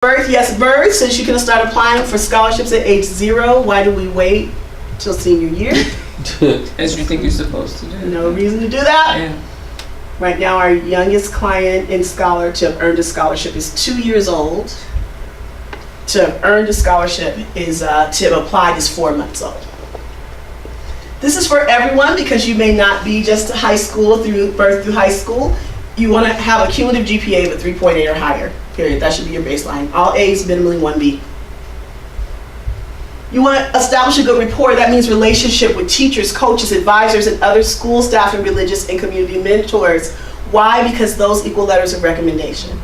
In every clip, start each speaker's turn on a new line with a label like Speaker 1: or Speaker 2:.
Speaker 1: Birth, yes, birth, since you can start applying for scholarships at age 0. Why do we wait till senior year?
Speaker 2: As you think you're supposed to do.
Speaker 1: No reason to do that.
Speaker 2: Yeah.
Speaker 1: Right now, our youngest client in scholar to have earned a scholarship is 2 years old. To have earned a scholarship is, to have applied is 4 months old. This is for everyone because you may not be just high school through birth through high school. You want to have a cumulative GPA of a 3.8 or higher, period. That should be your baseline. All A's, minimally 1B. You want to establish a good rapport. That means relationship with teachers, coaches, advisors, and other school staff and religious and community mentors. Why? Because those equal letters of recommendation.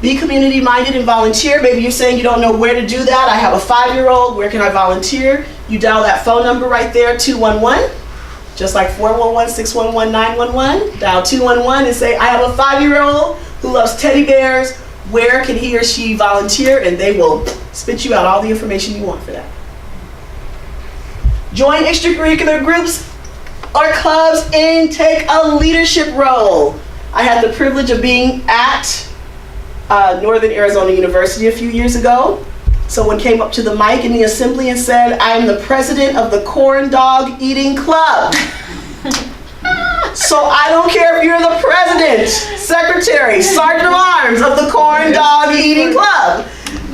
Speaker 1: Be community minded and volunteer. Maybe you're saying you don't know where to do that. I have a 5-year-old. Where can I volunteer? You dial that phone number right there, 211. Just like 411-611-911. Dial 211 and say, I have a 5-year-old who loves teddy bears. Where can he or she volunteer? And they will spit you out all the information you want for that. Join extracurricular groups or clubs and take a leadership role. I had the privilege of being at Northern Arizona University a few years ago. Someone came up to the mic in the assembly and said, I am the president of the Corn Dog Eating Club. So I don't care if you're the president, secretary, sergeant of arms of the Corn Dog Eating Club.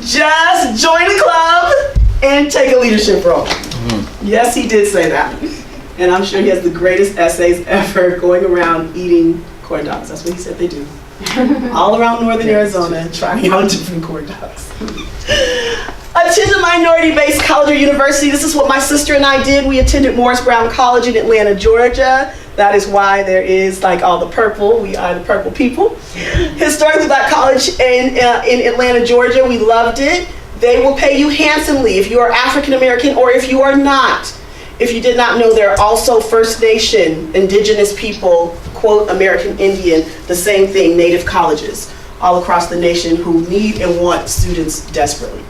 Speaker 1: Just join the club and take a leadership role. Yes, he did say that. And I'm sure he has the greatest essays ever going around eating corn dogs. That's what he said they do. All around Northern Arizona, trying out different corn dogs. Attend a minority-based college or university. This is what my sister and I did. We attended Morris Brown College in Atlanta, Georgia. That is why there is like all the purple. We are the purple people. Historically Black College in Atlanta, Georgia. We loved it. They will pay you handsomely if you are African American or if you are not. If you did not know, there are also First Nation, indigenous people, quote, American Indian, the same thing, Native colleges all across the nation who need and want students desperately.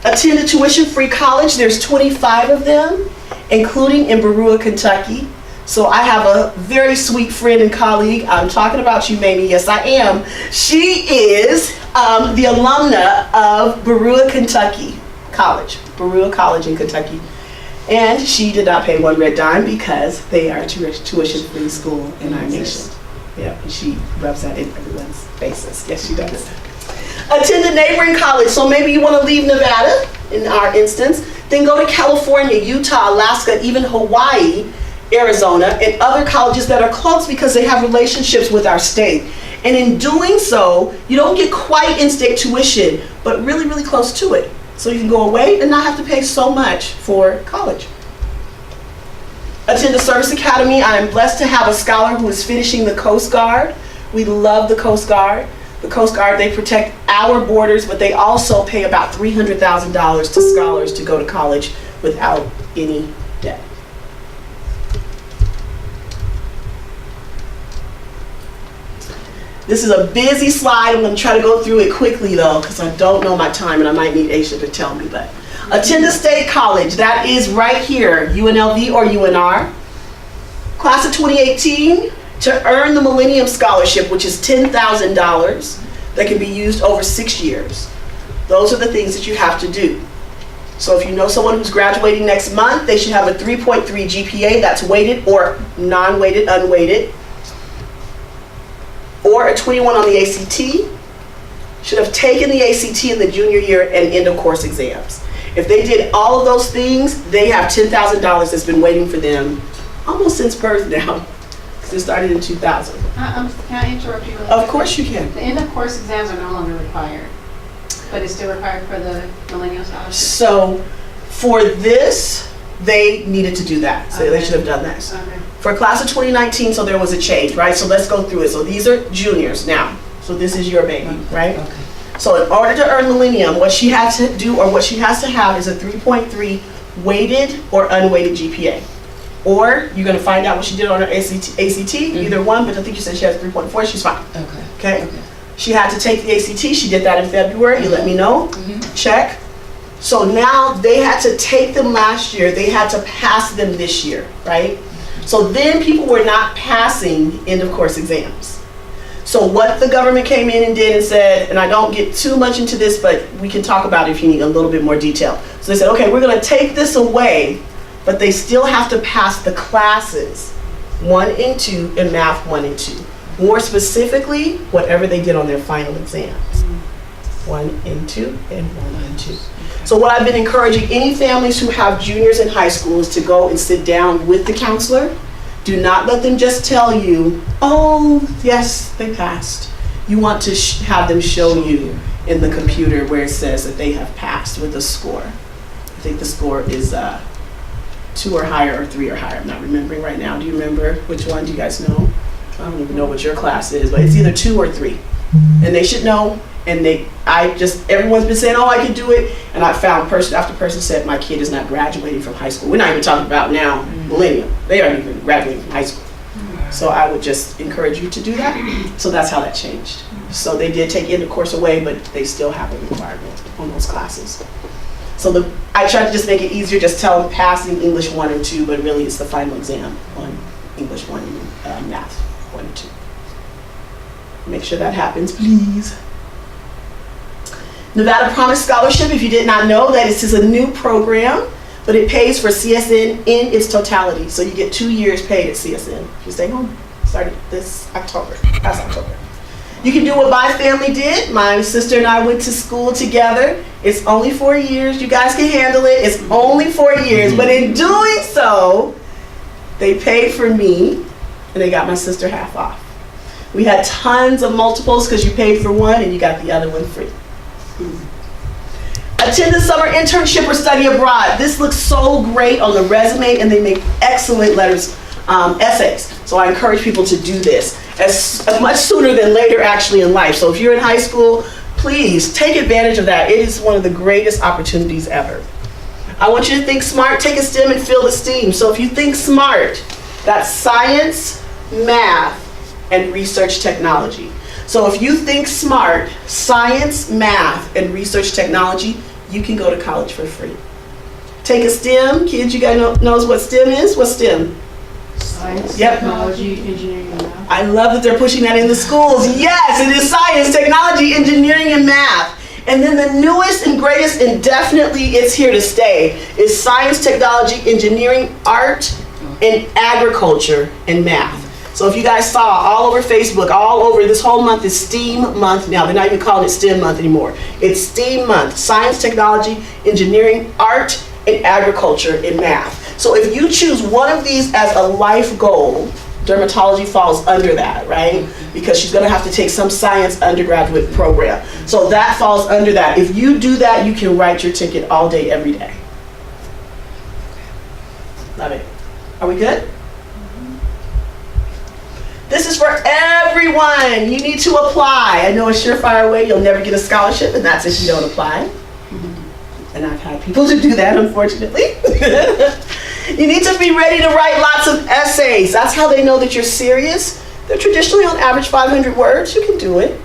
Speaker 1: Attend a tuition-free college. There's 25 of them, including in Barua, Kentucky. So I have a very sweet friend and colleague. I'm talking about you, Mamie. Yes, I am. She is the alumna of Barua, Kentucky College. Barua College in Kentucky. And she did not pay one red dime because they are a tuition-free school in our nation. Yeah, and she rubs that in everyone's faces. Yes, she does. Attend a neighboring college. So maybe you want to leave Nevada, in our instance, then go to California, Utah, Alaska, even Hawaii, Arizona, and other colleges that are close because they have relationships with our state. And in doing so, you don't get quite in-state tuition, but really, really close to it. So you can go away and not have to pay so much for college. Attend a service academy. I am blessed to have a scholar who is finishing the Coast Guard. We love the Coast Guard. The Coast Guard, they protect our borders, but they also pay about $300,000 to scholars to go to college without any debt. This is a busy slide. I'm going to try to go through it quickly though, because I don't know my time and I might need Aisha to tell me. But attend a state college. That is right here, UNLV or UNR. Class of 2018, to earn the Millennium Scholarship, which is $10,000 that can be used over 6 years. Those are the things that you have to do. So if you know someone who's graduating next month, they should have a 3.3 GPA, that's weighted or non-weighted, unweighted, or a 21 on the ACT, should have taken the ACT in the junior year and end of course exams. If they did all of those things, they have $10,000 that's been waiting for them almost since birth now, because it started in 2000.
Speaker 3: Can I interrupt you?
Speaker 1: Of course you can.
Speaker 3: The end of course exams are no longer required, but it's still required for the Millennium Scholarship.
Speaker 1: So for this, they needed to do that. So they should have done that.
Speaker 3: Okay.
Speaker 1: For class of 2019, so there was a change, right? So let's go through it. So these are juniors now. So this is your baby, right?
Speaker 2: Okay.
Speaker 1: So in order to earn Millennium, what she has to do or what she has to have is a 3.3 weighted or unweighted GPA. Or you're going to find out what she did on her ACT, either one, but I think you said she has 3.4, she's fine. Okay. She had to take the ACT, she did that in February, you let me know, check. So now they had to take them last year, they had to pass them this year, right? So then people were not passing end of course exams. So what the government came in and did and said, and I don't get too much into this, but we can talk about it if you need a little bit more detail. So they said, okay, we're gonna take this away, but they still have to pass the classes 1 and 2 in math 1 and 2. More specifically, whatever they did on their final exams. 1 and 2 and 1 and 2. So what I've been encouraging any families who have juniors in high school is to go and sit down with the counselor. Do not let them just tell you, oh, yes, they passed. You want to have them show you in the computer where it says that they have passed with a score. I think the score is 2 or higher or 3 or higher. I'm not remembering right now. Do you remember which one? Do you guys know? I don't even know what your class is, but it's either 2 or 3. And they should know. And everyone's been saying, oh, I can do it. And I found person after person said, my kid is not graduating from high school. We're not even talking about now, millennium. They aren't even graduating from high school. So I would just encourage you to do that. So that's how that changed. So they did take end of course away, but they still have a requirement on those classes. So I tried to just make it easier, just tell them passing English 1 and 2, but really it's the final exam on English 1 and math 1 and 2. Make sure that happens, please. Nevada Promise Scholarship, if you did not know, that this is a new program, but it pays for CSN in its totality. So you get 2 years paid at CSN if you stay home. Started this October, last October. You can do what my family did. My sister and I went to school together. It's only 4 years. You guys can handle it. It's only 4 years. But in doing so, they paid for me and they got my sister half off. We had tons of multiples because you paid for one and you got the other one free. Attend a summer internship or study abroad. This looks so great on the resume and they make excellent essays. So I encourage people to do this as much sooner than later actually in life. So if you're in high school, please take advantage of that. It is one of the greatest opportunities ever. I want you to think smart, take a STEM and feel the STEAM. So if you think smart, that's science, math, and research technology. So if you think smart, science, math, and research technology, you can go to college for free. Take a STEM. Kids, you guys knows what STEM is? What's STEM?
Speaker 3: Science,
Speaker 1: Yep.
Speaker 3: technology, engineering, and math.
Speaker 1: I love that they're pushing that in the schools. Yes, it is science, technology, engineering, and math. And then the newest and greatest, and definitely it's here to stay, is science, technology, engineering, art, and agriculture, and math. So if you guys saw all over Facebook, all over, this whole month is STEAM month now. They're not even calling it STEM month anymore. It's STEAM month, science, technology, engineering, art, and agriculture, and math. So if you choose one of these as a life goal, dermatology falls under that, right? Because she's gonna have to take some science undergraduate program. So that falls under that. If you do that, you can write your ticket all day, every day. Love it. Are we good? This is for everyone. You need to apply. I know a surefire way you'll never get a scholarship, and that's if you don't apply. And I've had people to do that, unfortunately. You need to be ready to write lots of essays. That's how they know that you're serious. They're traditionally on average 500 words. You can do it.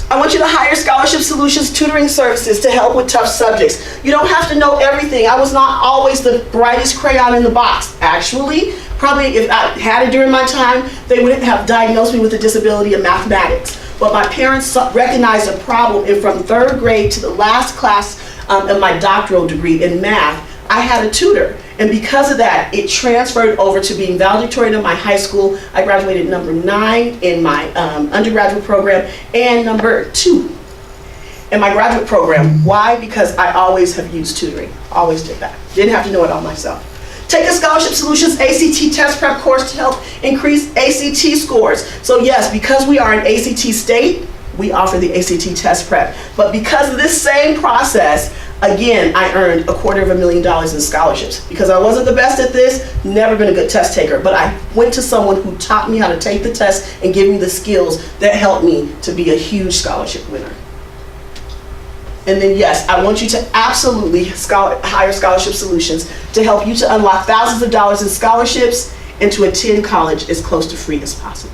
Speaker 1: I want you to hire Scholarship Solutions tutoring services to help with tough subjects. You don't have to know everything. I was not always the brightest crayon in the box. Actually, probably if I had it during my time, they wouldn't have diagnosed me with a disability in mathematics. But my parents recognized a problem, and from 3rd grade to the last class of my doctoral degree in math, I had a tutor. And because of that, it transferred over to being valedictorian in my high school. I graduated number 9 in my undergraduate program and number 2 in my graduate program. Why? Because I always have used tutoring. Always did that. Didn't have to know it all myself. Take a Scholarship Solutions ACT test prep course to help increase ACT scores. So yes, because we are an ACT state, we offer the ACT test prep. But because of this same process, again, I earned $250,000 in scholarships. Because I wasn't the best at this, never been a good test taker, but I went to someone who taught me how to take the test and give me the skills that helped me to be a huge scholarship winner. And then yes, I want you to absolutely hire Scholarship Solutions to help you to unlock thousands of dollars in scholarships and to attend college as close to free as possible.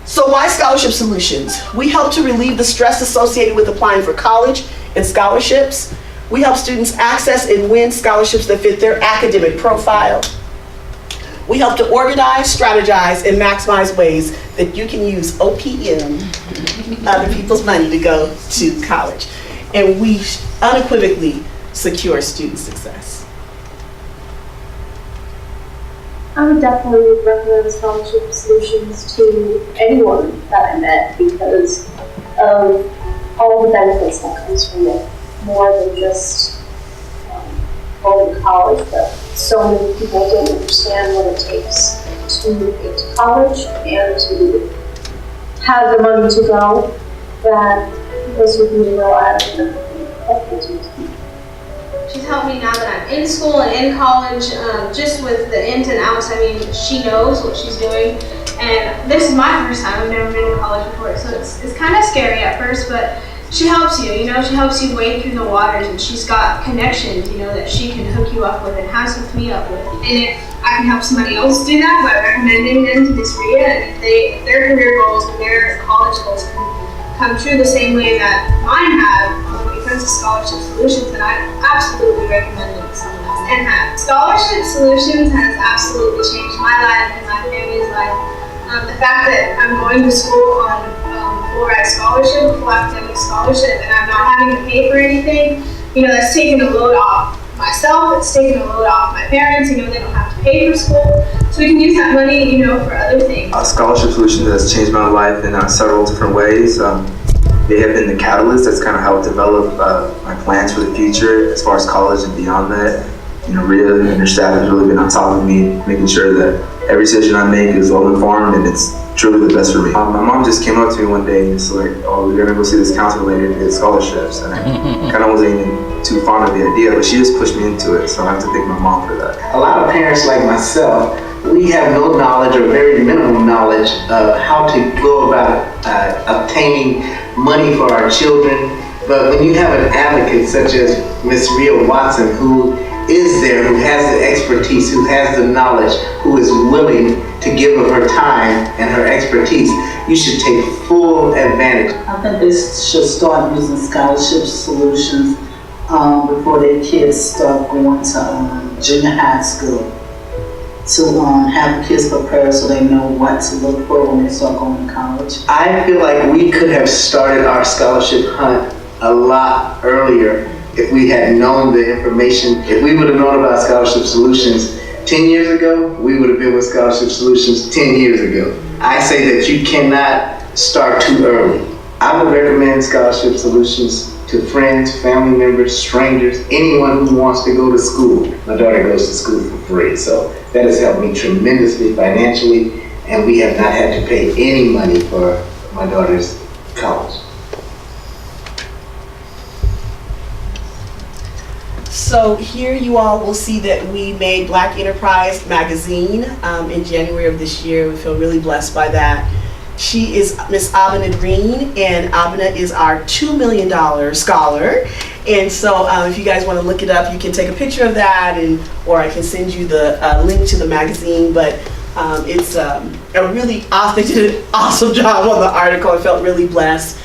Speaker 1: So why Scholarship Solutions? We help to relieve the stress associated with applying for college and scholarships. We help students access and win scholarships that fit their academic profile. We help to organize, strategize, and maximize ways that you can use OPM, other people's money, to go to college. And we unequivocally secure student success.
Speaker 4: I would definitely recommend Scholarship Solutions to anyone that I met because of all the benefits that comes from it, more than just going to college, but so many people don't understand what it takes to get to college and to have the money to go, that this would be a real added benefit to people.
Speaker 5: She's helped me now that I'm in school and in college, just with the ins and outs. I mean, she knows what she's doing. And this is my first time. I've never been to college before, so it's kind of scary at first, but she helps you, she helps you wade through the waters, and she's got connections, that she can hook you up with and has hooked me up with. And if I can help somebody else do that by recommending them to this RIA, and if their career goals and their college goals can come true the same way that mine have, when it comes to Scholarship Solutions, then I absolutely recommend them to someone else. And Scholarship Solutions has absolutely changed my life and my family's life. The fact that I'm going to school on full ride scholarship, full academic scholarship, and I'm not having to pay for anything, that's taking a load off myself, it's taking a load off my parents, they don't have to pay for school, so we can use that money, for other things.
Speaker 6: Scholarship Solutions has changed my life in several different ways. They have been the catalyst that's kind of helped develop my plans for the future as far as college and beyond that. RIA and their staff has really been on top of me, making sure that every decision I make is well informed and it's truly the best for me. My mom just came up to me one day and was like, "Oh, we're gonna go see this counselor later to get scholarships," and I kind of wasn't even too fond of the idea, but she just pushed me into it, so I have to thank my mom for that.
Speaker 7: A lot of parents like myself, we have no knowledge or very minimal knowledge of how to go about obtaining money for our children. But when you have an advocate such as Ms. RIA Watson, who is there, who has the expertise, who has the knowledge, who is willing to give of her time and her expertise, you should take full advantage.
Speaker 8: I think they should start using Scholarship Solutions before their kids start going to junior high school, to have the kids prepared so they know what to look for when they start going to college.
Speaker 7: I feel like we could have started our scholarship hunt a lot earlier if we had known the information. If we would have known about Scholarship Solutions 10 years ago, we would have been with Scholarship Solutions 10 years ago. I say that you cannot start too early. I would recommend Scholarship Solutions to friends, family members, strangers, anyone who wants to go to school. My daughter goes to school for free, so that has helped me tremendously financially, and we have not had to pay any money for my daughter's college.
Speaker 1: So here you all will see that we made Black Enterprise magazine in January of this year. We feel really blessed by that. She is Miss Abena Green, and Abena is our $2 million scholar. And so if you guys want to look it up, you can take a picture of that, or I can send you the link to the magazine. But it's a really they did an awesome job on the article. I felt really blessed.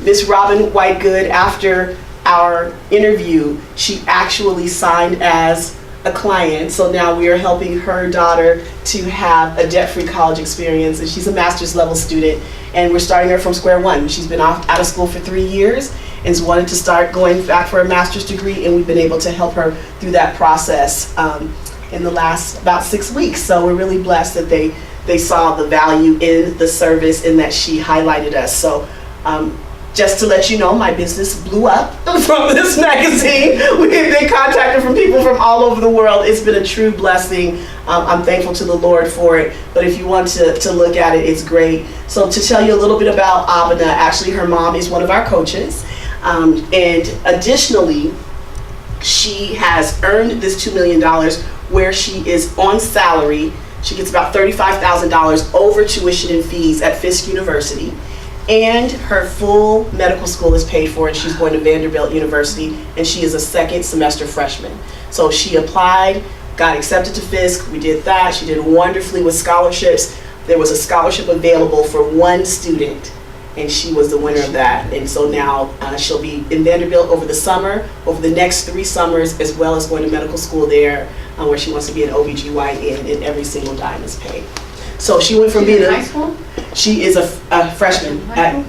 Speaker 1: Miss Robin Whitegood, after our interview, she actually signed as a client, so now we are helping her daughter to have a debt-free college experience, and she's a master's level student, and we're starting her from square one. She's been out of school for 3 years and has wanted to start going back for a master's degree, and we've been able to help her through that process in the last about 6 weeks. So we're really blessed that they saw the value in the service and that she highlighted us. So just to let you know, my business blew up from this magazine. We've been contacted from people from all over the world. It's been a true blessing. I'm thankful to the Lord for it. But if you want to look at it, it's great. So to tell you a little bit about Abena, actually her mom is one of our coaches. And additionally, she has earned this $2 million where she is on salary. She gets about $35,000 over tuition and fees at Fisk University. And her full medical school is paid for, and she's going to Vanderbilt University, and she is a second semester freshman. So she applied, got accepted to Fisk, we did that. She did wonderfully with scholarships. There was a scholarship available for one student, and she was the winner of that. And so now she'll be in Vanderbilt over the summer, over the next 3 summers, as well as going to medical school there, where she wants to be an OBGYN, and every single dime is paid. So she went from
Speaker 3: She's
Speaker 1: being
Speaker 3: in high school?
Speaker 1: she is a freshman at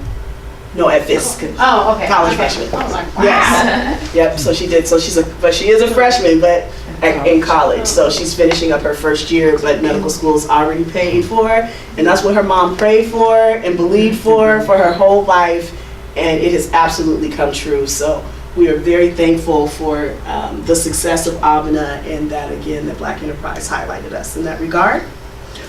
Speaker 1: Fisk.
Speaker 3: Oh, okay.
Speaker 1: College
Speaker 3: Okay.
Speaker 1: freshman.
Speaker 3: I was like, wow.
Speaker 1: Yes. Yep. So she did. So she is a freshman, but in college. So she's finishing up her first year, but medical school is already paid for, and that's what her mom prayed for and believed for her whole life, and it has absolutely come true. So we are very thankful for the success of Abena, and that again, that Black Enterprise highlighted us in that regard.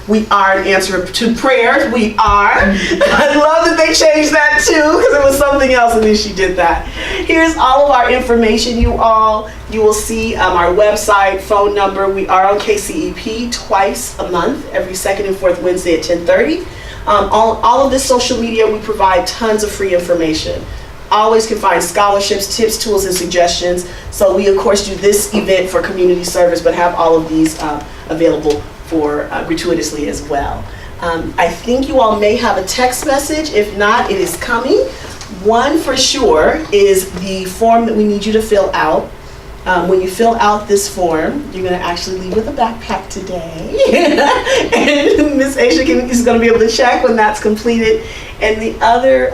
Speaker 1: We are an answer to prayers. We are. I love that they changed that too, because it was something else, and then she did that. Here's all of our information, you all. You will see our website, phone number. We are on KCEP twice a month, every second and fourth Wednesday at 10:30. All of this social media, we provide tons of free information. Always can find scholarships, tips, tools, and suggestions. So we, of course, do this event for community service, but have all of these available for gratuitously as well. I think you all may have a text message. If not, it is coming. One for sure is the form that we need you to fill out. When you fill out this form, you're going to actually leave with a backpack today. And Miss Aisha is going to be able to check when that's completed. And the other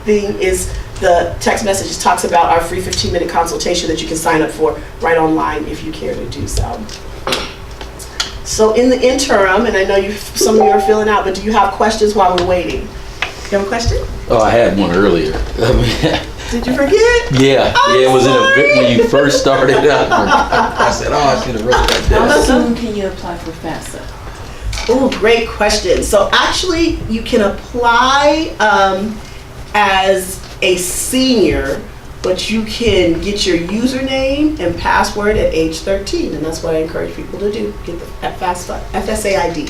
Speaker 1: thing is the text message talks about our free 15-minute consultation that you can sign up for right online if you care to do so. So in the interim, and I know some of you are filling out, but do you have questions while we're waiting? You have a question?
Speaker 9: Oh, I had one earlier.
Speaker 1: Did you forget?
Speaker 9: Yeah, it was in a bit when you first started out. I said, oh, I should have wrote that
Speaker 2: How
Speaker 9: down.
Speaker 2: soon can you apply for FAFSA?
Speaker 1: Oh, great question. So actually, you can apply as a senior, but you can get your username and password at age 13, and that's what I encourage people to do. Get the FSA ID.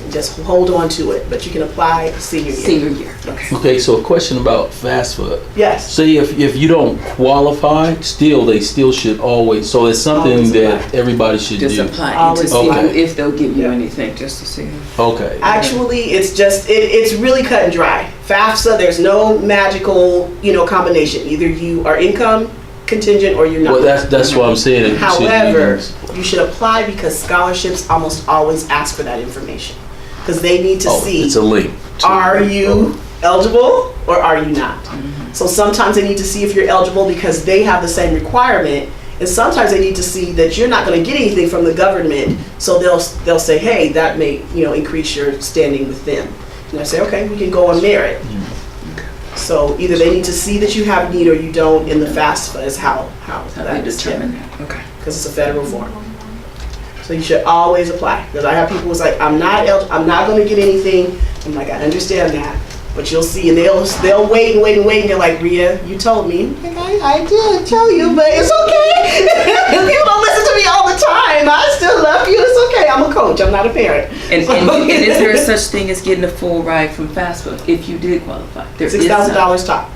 Speaker 1: And just hold on to it, but you can apply senior year.
Speaker 2: Senior year. Okay.
Speaker 9: Okay, so a question about FAFSA.
Speaker 1: Yes.
Speaker 9: Say if you don't qualify, they still should always, so it's something
Speaker 1: Always
Speaker 9: that
Speaker 1: apply.
Speaker 9: everybody should
Speaker 2: Just
Speaker 9: do.
Speaker 2: apply and
Speaker 1: Always
Speaker 2: to see
Speaker 9: apply.
Speaker 2: if they'll give you
Speaker 1: Yeah.
Speaker 2: anything, just to see.
Speaker 9: Okay.
Speaker 1: Actually, it's just it's really cut and dry. FAFSA, there's no magical combination. Either you are income contingent or you're not.
Speaker 9: Well, that's what I'm saying. It should be
Speaker 1: However,
Speaker 9: used.
Speaker 1: you should apply because scholarships almost always ask for that information because they need to see,
Speaker 9: it's a link.
Speaker 1: are you eligible or are you not? So sometimes they need to see if you're eligible because they have the same requirement, and sometimes they need to see that you're not going to get anything from the government. So they'll say, hey, that may increase your standing with them. And I say, okay, we can go on merit. So either they need to see that you have need or you don't, and the FAFSA is how
Speaker 2: How they
Speaker 1: that is
Speaker 2: determine that. Okay.
Speaker 1: because it's a federal form. So you should always apply. Because I have people who's like, I'm not going to get anything. I'm like, I understand that, but you'll see, and they'll wait and wait and wait, and they're like, Rhea, you told me. I'm like, I did tell you, but it's okay. People don't listen to me all the time. I still love you. It's okay. I'm a coach. I'm not a parent.
Speaker 2: And is there such thing as getting a full ride from FAFSA if you did qualify? There is some.
Speaker 1: $6,000 top.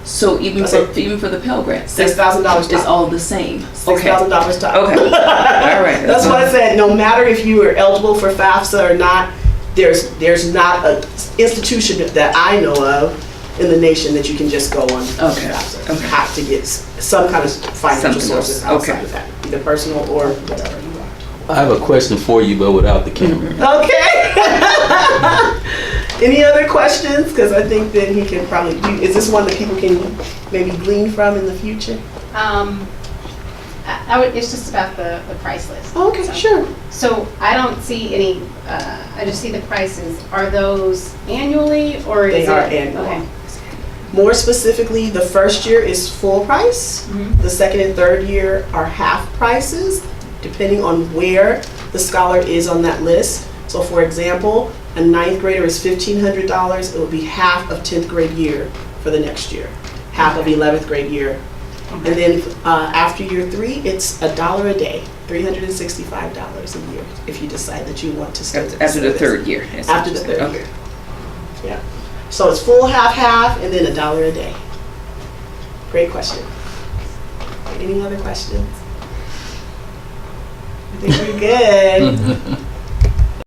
Speaker 2: So even
Speaker 1: That's
Speaker 2: for the Pell Grants,
Speaker 1: $6,000
Speaker 2: it's
Speaker 1: top.
Speaker 2: all the same. Okay.
Speaker 1: $6,000 top.
Speaker 2: Okay. All right.
Speaker 1: That's what I said. No matter if you are eligible for FAFSA or not, there's not an institution that I know of in the nation that you can just go on
Speaker 2: Okay.
Speaker 1: FAFSA.
Speaker 2: Okay.
Speaker 1: You have to get some kind of financial
Speaker 2: Something else.
Speaker 1: sources outside
Speaker 2: Okay.
Speaker 1: of that, either personal or whatever you want.
Speaker 9: I have a question for you, but without the camera.
Speaker 1: Okay. Any other questions? Because I think that he can probably. Is this one that people can maybe glean from in the future?
Speaker 3: It's just about the price list.
Speaker 1: Okay,
Speaker 3: So-
Speaker 1: sure.
Speaker 3: So I don't see any, I just see the prices. Are those annually or is it?
Speaker 1: They are annual.
Speaker 3: Okay.
Speaker 1: More specifically, the first year is full price. The second and third year are half prices, depending on where the scholar is on that list. So for example, a ninth grader is $1,500. It will be half of 10th grade year for the next year, half of 11th grade year. And then after year 3, it's $1 a day, $365 a year, if you decide that you want to stay.
Speaker 2: After the third year. is
Speaker 1: After
Speaker 2: what
Speaker 1: the
Speaker 2: you're
Speaker 1: third
Speaker 2: saying.
Speaker 1: year. Yeah. So it's full, half, and then $1 a day. Great question. Any other questions? I think we're good.